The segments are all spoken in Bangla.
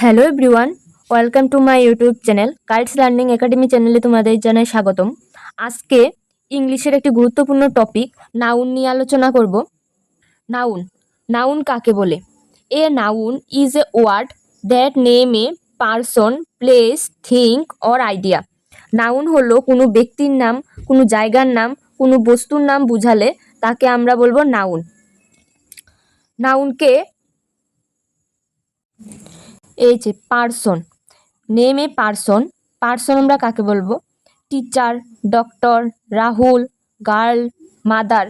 Hello everyone, welcome to my YouTube channel kites learning academy চ্যানেলে তোমাদের জানাই স্বাগতম। আজকে ইংলিশের একটি গুরুত্বপূর্ণ টপিক নাউন নিয়ে আলোচনা করব। নাউন নাউন কাকে বলে? A noun is a word that name a person, place, thing or idea. Noun হলো কোনো ব্যক্তির নাম, কোনো জায়গার নাম, কোনো বস্তুর নাম বুঝালে তাকে আমরা বলবো নাউন। নাউনকে এই যে person, name a person, person আমরা কাকে বলবো? Teacher, doctor, Rahul, girl, mother,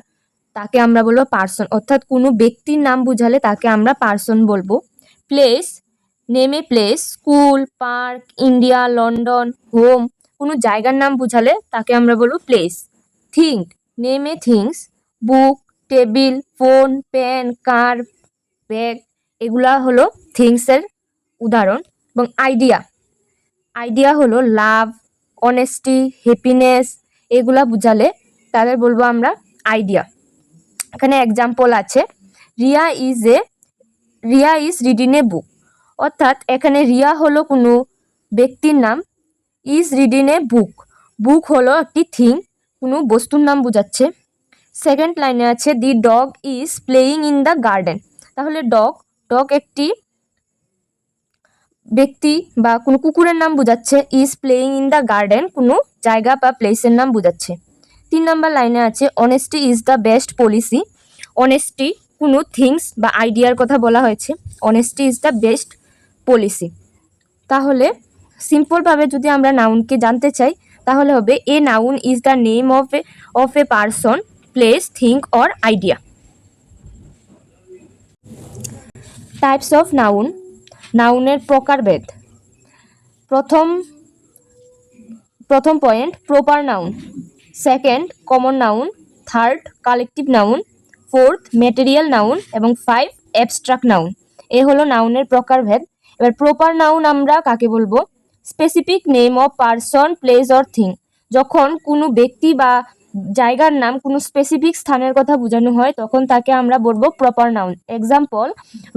তাকে আমরা বলবো পারসন, অর্থাৎ কোনো ব্যক্তির নাম বুঝালে তাকে আমরা পারসন বলবো। Place, name a place, school, park, India, London, home, কোনো জায়গার নাম বুঝালে তাকে আমরা বলবো প্লেস। থিং, নেম এ থিংস, বুক, টেবিল, ফোন, পেন, কার, ব্যাগ, এগুলা হলো থিংসের উদাহরণ। এবং আইডিয়া, আইডিয়া হলো লাভ, অনেস্টি, হ্যাপিনেস, এগুলা বুঝালে তাদের বলবো আমরা আইডিয়া। এখানে এক্সাম্পল আছে, রিয়া ইজ রিডিং এ বুক, অর্থাৎ এখানে রিয়া হলো কোনো ব্যক্তির নাম, ইজ রিডিং এ বুক, বুক হলো একটি থিং, কোনো বস্তুর নাম বোঝাচ্ছে। সেকেন্ড লাইনে আছে দি dog is playing in the garden, তাহলে ডগ, ডগ একটি ব্যক্তি বা কোনো কুকুরের নাম বোঝাচ্ছে, is playing in the garden কোনো জায়গা বা প্লেসের নাম বোঝাচ্ছে। 3 নম্বর লাইনে আছে honesty is the best policy, honesty কোনো থিংস বা আইডিয়ার কথা বলা হয়েছে, honesty is the best policy. তাহলে সিম্পলভাবে যদি আমরা নাউনকে জানতে চাই তাহলে হবে এ noun is the name of A person, place, thing or idea. Types of noun, নাউনের প্রকারভেদ। প্রথম point proper noun, second common noun, third collective noun, fourth material noun এবং 5 অ্যাবস্ট্রাক্ট নাউন। এ হলো নাউনের প্রকারভেদ। এবার প্রপার নাউন আমরা কাকে বলবো? Specific name of person, place or thing, যখন কোনো ব্যক্তি বা জায়গার নাম কোনো স্পেসিফিক স্থানের কথা বোঝানো হয় তখন তাকে আমরা বলবো proper noun. Example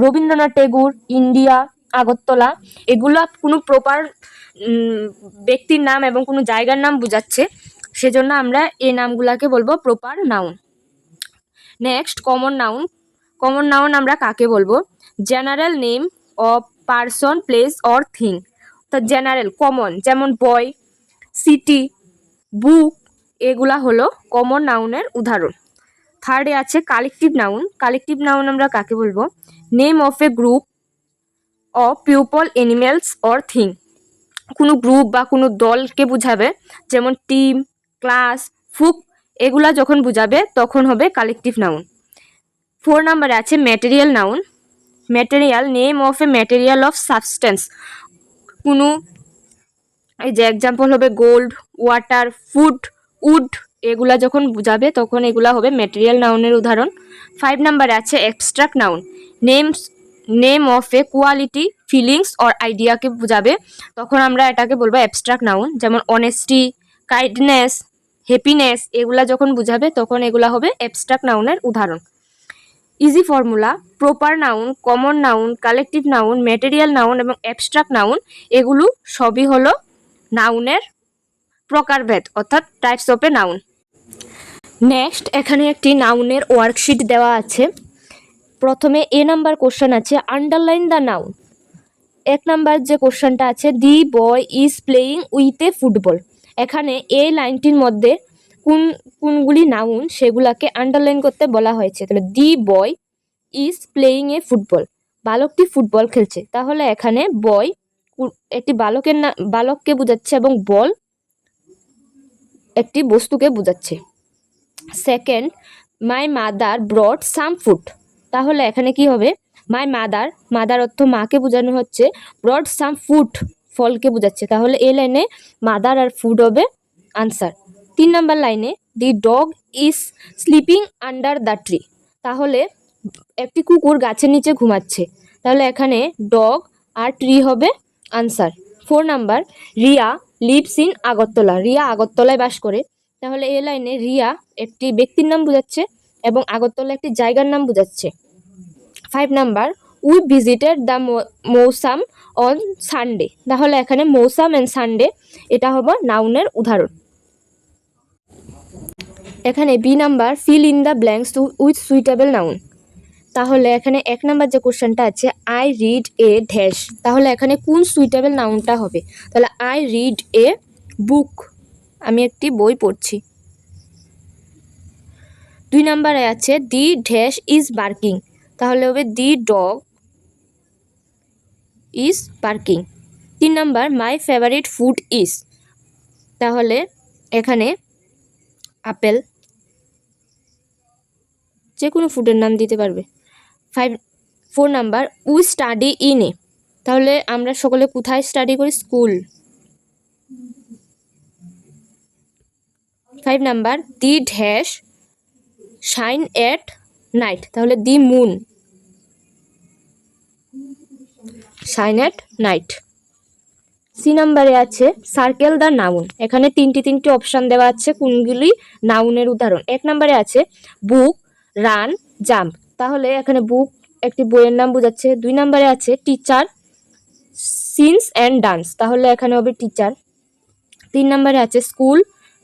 Rabindranath Tagore, India, Agartala, এগুলো কোনো প্রপার ব্যক্তির নাম এবং কোনো জায়গার নাম বোঝাচ্ছে, সেজন্য আমরা এই নামগুলাকে বলবো proper noun. Next common noun, common noun আমরা কাকে বলবো? General name of person, place or thing, তো জেনারেল কমন, যেমন বয়, সিটি, বুক, এগুলা হলো কমন নাউনের উদাহরণ। থার্ডে আছে কালেকটিভ নাউন, কালেকটিভ নাউন আমরা কাকে বলবো? Name of A group of people, animals or thing, কোনো গ্রুপ বা কোনো দলকে বুঝাবে, যেমন টিম, ক্লাস, ফুক, এগুলা যখন বুঝাবে তখন হবে কালেকটিভ নাউন। 4 নম্বরে আছে material noun, material name of A material of substance, কোনো এই যে এক্সাম্পল হবে গোল্ড, ওয়াটার, ফুড, উড, এগুলা যখন বুঝাবে তখন এগুলা হবে ম্যাটেরিয়াল নাউনের উদাহরণ। 5 নম্বরে আছে abstract noun, name of a quality, feelings or আইডিয়াকে বুঝাবে, তখন আমরা এটাকে বলবো অ্যাবস্ট্রাক্ট নাউন, যেমন অনেস্টি, কাইন্ডনেস, হ্যাপিনেস, এগুলা যখন বুঝাবে তখন এগুলা হবে অ্যাবস্ট্রাক্ট নাউনের উদাহরণ। Easy formula, proper noun, common noun, collective noun, material noun এবং অ্যাবস্ট্রাক্ট নাউন, এগুলো সবই হলো নাউনের প্রকারভেদ, অর্থাৎ types of a noun. Next এখানে একটি নাউনের ওয়ার্কশিট দেওয়া আছে। প্রথমে এ নাম্বার কোশ্চেন আছে আন্ডারলাইন দ্য নাউন। 1 নাম্বার যে কোশ্চেনটা আছে the boy is playing with a football, এখানে এই লাইনটির মধ্যে কোনগুলি নাউন সেগুলাকে আন্ডারলাইন করতে বলা হয়েছে। তাহলে the boy is playing a football, বালকটি ফুটবল খেলছে, তাহলে এখানে বয় একটি বালকের বালককে বোঝাচ্ছে এবং বল একটি বস্তুকে বোঝাচ্ছে। Second my mother brought some food, তাহলে এখানে কি হবে? মাই মাদার, মাদার অর্থ মাকে বোঝানো হচ্ছে, ব্রড সাম ফুড ফলকে বোঝাচ্ছে, তাহলে এই লাইনে মাদার আর ফুড হবে আনসার। 3 নম্বর লাইনে দি dog is sleeping under the tree, তাহলে একটি কুকুর গাছের নিচে ঘুমাচ্ছে, তাহলে এখানে ডগ আর ট্রি হবে answer. 4 number Riya lives in Agartala, Riya আগরতলায় বাস করে, তাহলে এই লাইনে রিয়া একটি ব্যক্তির নাম বোঝাচ্ছে এবং আগরতলা একটি জায়গার নাম বোঝাচ্ছে। 5 number we visited the Mausam on Sunday. তাহলে এখানে মৌসাম অ্যান্ড সানডে এটা হবে নাউনের উদাহরণ। এখানে B number fill in the blanks with suitable noun. তাহলে এখানে 1 নাম্বার যে কোশ্চেনটা আছে আই রিড এ ড্যাশ, তাহলে এখানে কোন সুইটেবল নাউনটা হবে? তাহলে আই রিড এ বুক, আমি একটি বই পড়ছি। 2 নাম্বারে আছে দি ড্যাশ ইজ বার্কিং, তাহলে হবে দি dog is barking. 3 number my favourite food is, তাহলে এখানে আপেল, যে কোনো ফুডের নাম দিতে পারবে। 4 number we study in a, তাহলে আমরা সকলে কোথায় স্টাডি করি? School. 5 number the dash shine at night, তাহলে the moon shine at night. C নাম্বারে আছে সার্কেল দ্য নাউন, এখানে তিনটি অপশান দেওয়া আছে কোনগুলি নাউনের উদাহরণ। 1 নাম্বারে আছে বুক, রান, জাম্প, তাহলে এখানে বুক একটি বইয়ের নাম বোঝাচ্ছে। 2 নাম্বারে আছে টিচার, সিন্স অ্যান্ড ডান্স, তাহলে এখানে হবে টিচার। 3 নাম্বারে আছে স্কুল,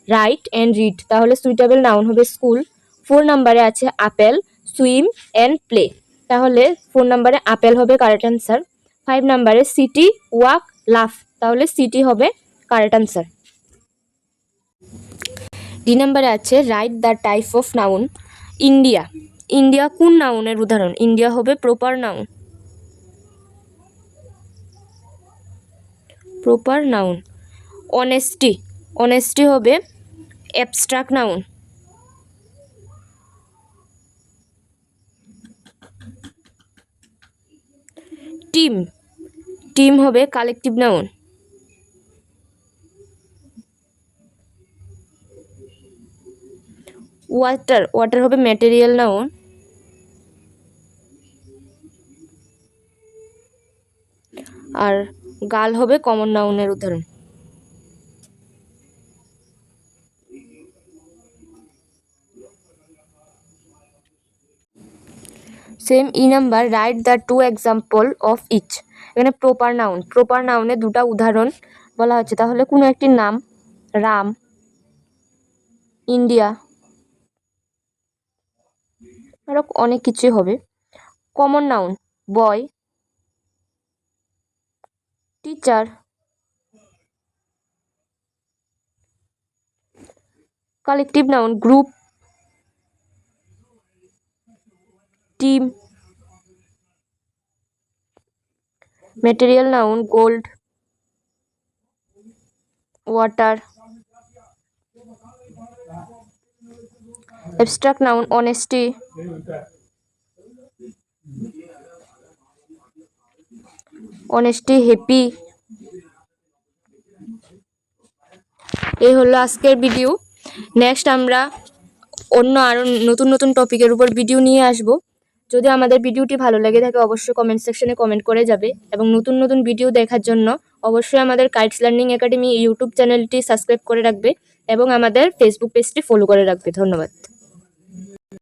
রাইট অ্যান্ড রিড, তাহলে সুইটেবল নাউন হবে স্কুল। 4 নাম্বারে আছে আপেল, সুইম অ্যান্ড প্লে, তাহলে 4 নাম্বারে আপেল হবে কারেক্ট অ্যান্সার। 5 নাম্বারে সিটি, ওয়াক, লাফ, তাহলে সিটি হবে কারেক্ট অ্যান্সার। ডি নাম্বারে আছে write the type of noun. India, India কোন নাউনের উদাহরণ? ইন্ডিয়া হবে proper noun. Proper noun. Honesty, honesty হবে অ্যাবস্ট্রাক্ট নাউন। টিম, টিম হবে কালেকটিভ নাউন। ওয়াটার, ওয়াটার হবে ম্যাটেরিয়াল নাউন। আর গার্ল হবে কমন নাউনের উদাহরণ। Same E number write the 2 example of each, এখানে প্রপার নাউন, প্রপার নাউনে 2টা উদাহরণ বলা হচ্ছে, তাহলে কোনো একটি নাম রাম, ইন্ডিয়া, আরো অনেক কিছুই হবে। Common noun boy, teacher, collective noun group, team, material noun gold, water, abstract noun honesty, honesty happy. এই হলো আজকের ভিডিও। নেক্সট আমরা অন্য আরও নতুন টপিকের উপর ভিডিও নিয়ে আসব। যদি আমাদের ভিডিওটি ভালো লেগে থাকে অবশ্যই কমেন্ট সেকশনে কমেন্ট করে যাবে, এবং নতুন ভিডিও দেখার জন্য অবশ্যই আমাদের কাইটস লার্নিং একাডেমি ইউটিউব চ্যানেলটি সাবস্ক্রাইব করে রাখবে এবং আমাদের ফেসবুক পেজটি ফলো করে রাখবে। ধন্যবাদ।